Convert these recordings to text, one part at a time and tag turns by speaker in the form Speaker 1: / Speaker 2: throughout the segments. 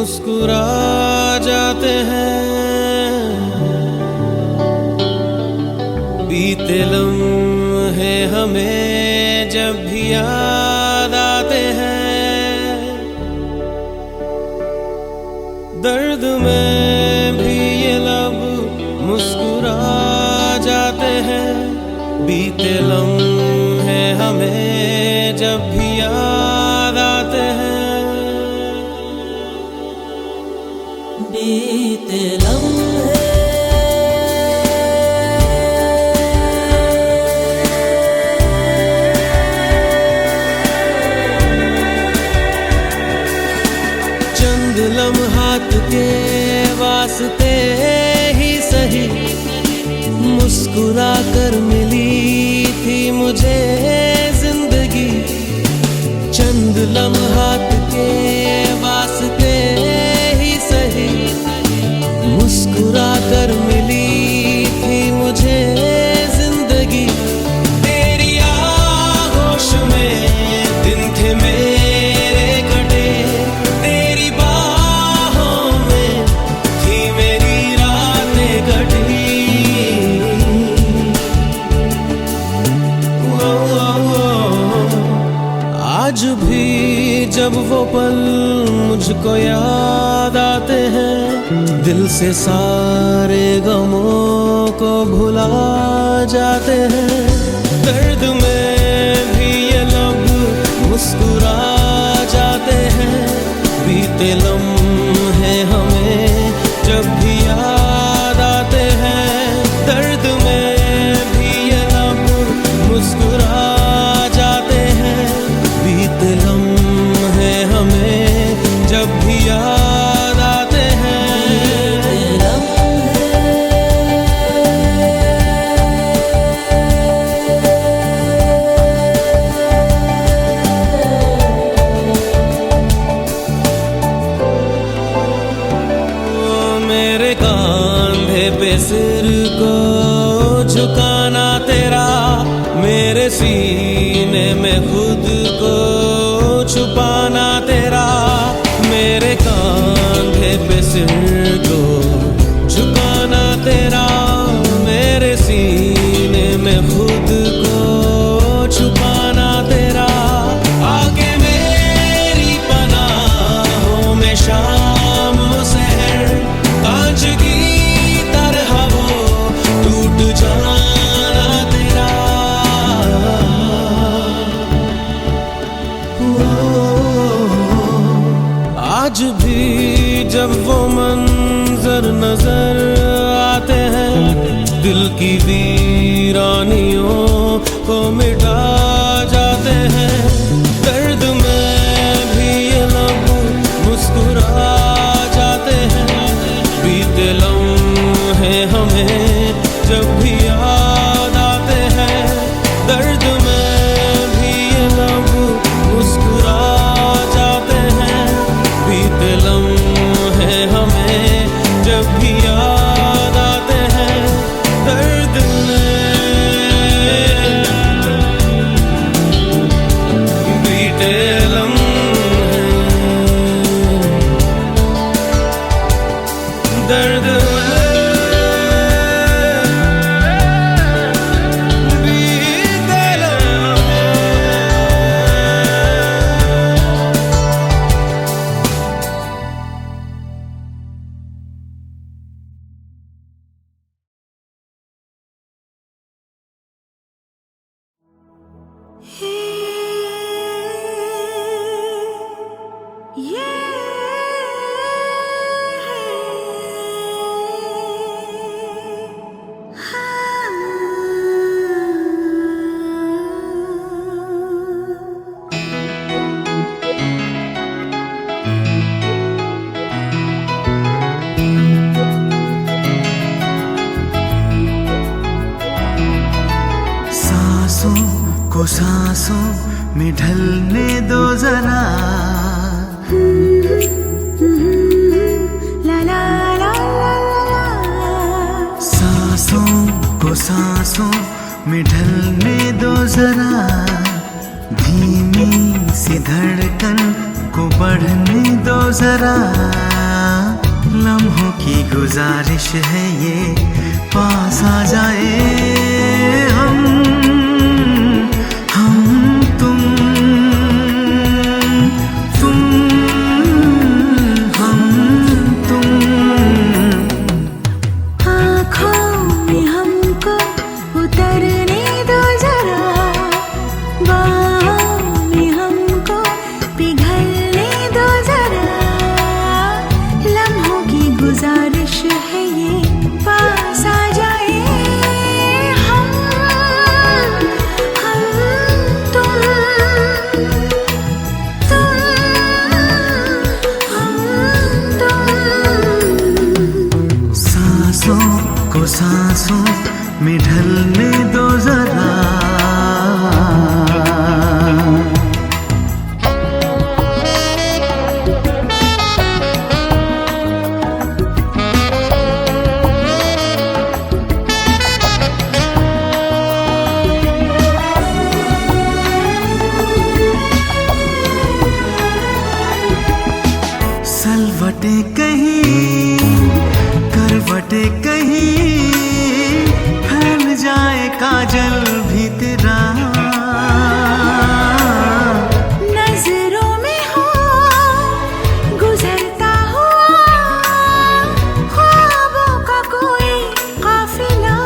Speaker 1: मुस्कुरा जाते हैं। बीते लम्हे हमें जब भी याद आते हैं, दर्द में भी ये लब मुस्कुरा जाते हैं। बीते लम्हे हमें जब भी याद आते हैं,
Speaker 2: बीते लम्हे
Speaker 1: चंद लम्हात के वास्ते ही सही मुस्कुरा कर मिली थी मुझे जिंदगी। चंद लम्हात के वास्ते ही सही मुस्कुरा कर मिली थी मुझे जिंदगी। तेरी आगोश में दिन थे मेरे कटे, तेरी बाहों में थी मेरी रातें कटी। आज भी जब वो पल मुझको याद आते हैं, दिल से सारे गमों को भुला जाते हैं। दर्द में भी ये लब मुस्कुरा जाते हैं। बीते लम्हे हमें जब भी याद आते हैं, दर्द में भी ये लब मुस्कुरा जाते हैं। बीते लम्हे हमें जब भी याद आते हैं, मेरे कांधे पे सिर को झुकाना तेरा, मेरे सीने में खुद को छुपाना तेरा। मेरे कांधे पे सिर को झुकाना तेरा, मेरे सीने में खुद को छुपाना तेरा। आगे मेरी पनाहों में शाम सहर, कांच की तरह वो टूट जाना तेरा। आज भी जब वो मंजर नजर आते हैं, दिल की वीरानियों को मिटा जाते हैं। दर्द में भी ये लब मुस्कुरा जाते हैं। बीते लम्हे हमें जब भी याद आते हैं, दर्द में भी ये लब मुस्कुरा जाते हैं। बीते लम्हे हमें जब भी याद आते हैं, दर्द में बीते लम्हे दर्द
Speaker 3: को सांसों में ढलने दो जरा,
Speaker 4: ला ला ला ला
Speaker 3: सांसों को सांसों में ढलने दो जरा। धीमी सी धड़कन को बढ़ने दो जरा, लम्हों की गुजारिश है ये पास आ जाए हम तुम हम तुम।
Speaker 4: आँखों में हमको उतरने दो जरा, बाहों में हमको पिघलने दो जरा, लम्हों की गुजारिश है ये पास आ जाए हम तुम हम तुम।
Speaker 3: सांसों को सांसों में ढलने दो जरा, सलवटे कहीं करवटे कहीं, फैल जाए काजल भी तेरा,
Speaker 4: नजरों में हो गुजरता हुआ ख्वाबों का कोई काफिला,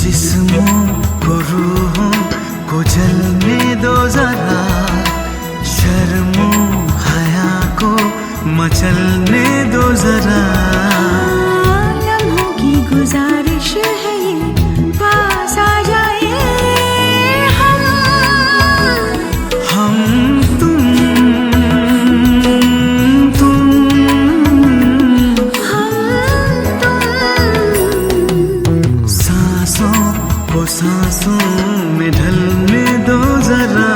Speaker 3: जिस्मों को रूहों को जलने दो जरा, शर्मों हया को मचलने दो जरा,
Speaker 4: लम्हों की गुजारिश है ये पास आ जाए हम
Speaker 3: तुम
Speaker 4: हम तुम।
Speaker 3: सांसों को सांसों में ढलने दो जरा।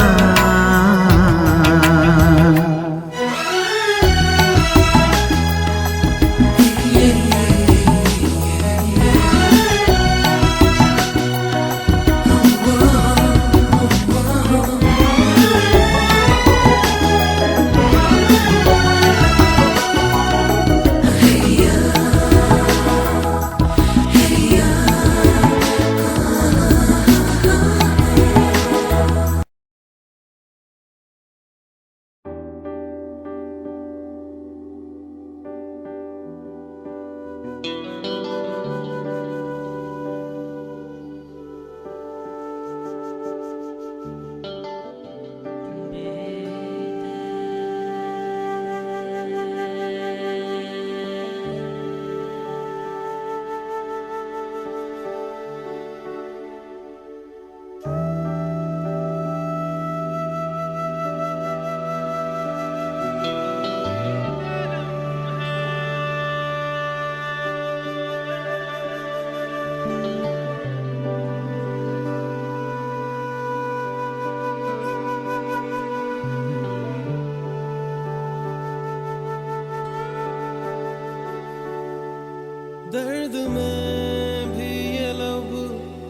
Speaker 1: दर्द में भी ये लब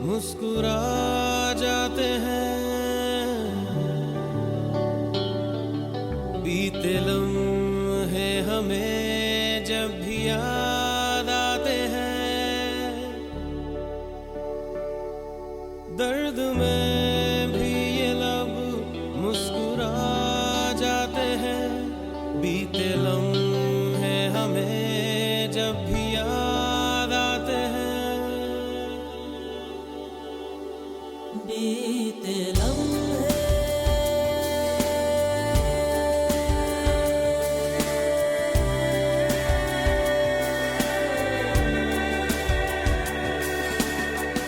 Speaker 1: मुस्कुरा जाते हैं, बीते लम्हे हमें जब भी याद आते हैं। दर्द में भी ये लब मुस्कुरा जाते हैं, बीते लम्हे हमें जब भी याद आते हैं।
Speaker 2: बीते लम्हे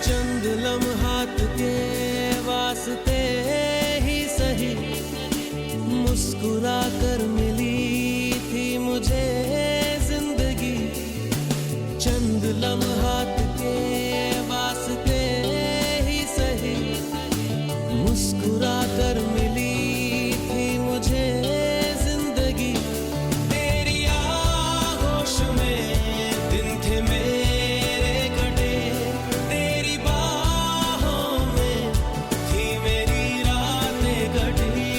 Speaker 1: चंद लम्हात के वास्ते ही सही, मुस्कुरा कर मिली थी मुझे जिंदगी। चंद लम्हात के वास्ते ही सही, मुस्कुरा कर मिली थी मुझे जिंदगी। तेरी आगोश में दिन थे मेरे कटे, तेरी बाहों में थी मेरी रातें कटी।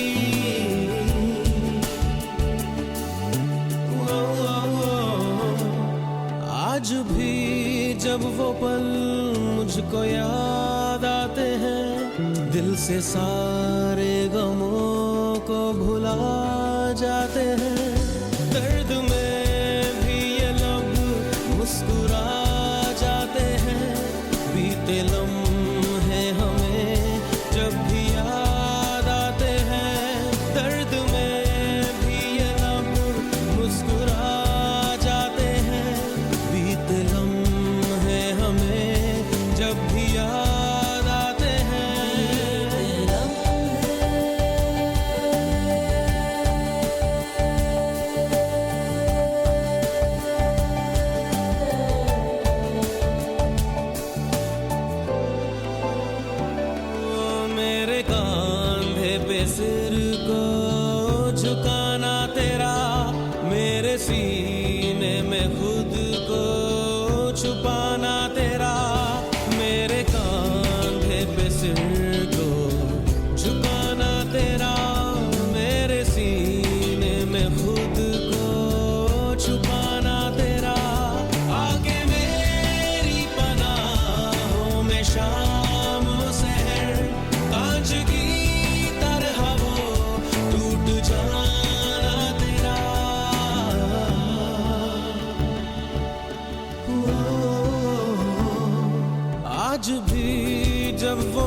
Speaker 1: पल मुझको याद आते हैं, दिल से सारे गमों को भुला जाते हैं। दर्द में भी ये लब मुस्कुरा जाते हैं, बीते लम्हे हमें जब भी याद आते हैं। दर्द में भी ये लब मुस्कुरा जाते हैं, बीते लम्हे हमें जब भी याद आते हैं। मेरे कांधे पे सिर को झुकाना तेरा, मेरे सीने में खुद को छुपाना तेरा। मेरे कांधे पे सिर को झुकाना तेरा, मेरे सीने में खुद को छुपाना तेरा। आगे मेरी पनाहों में शाम सहर, कांच की तरह वो टूट जाना तेरा। आज भी जब वो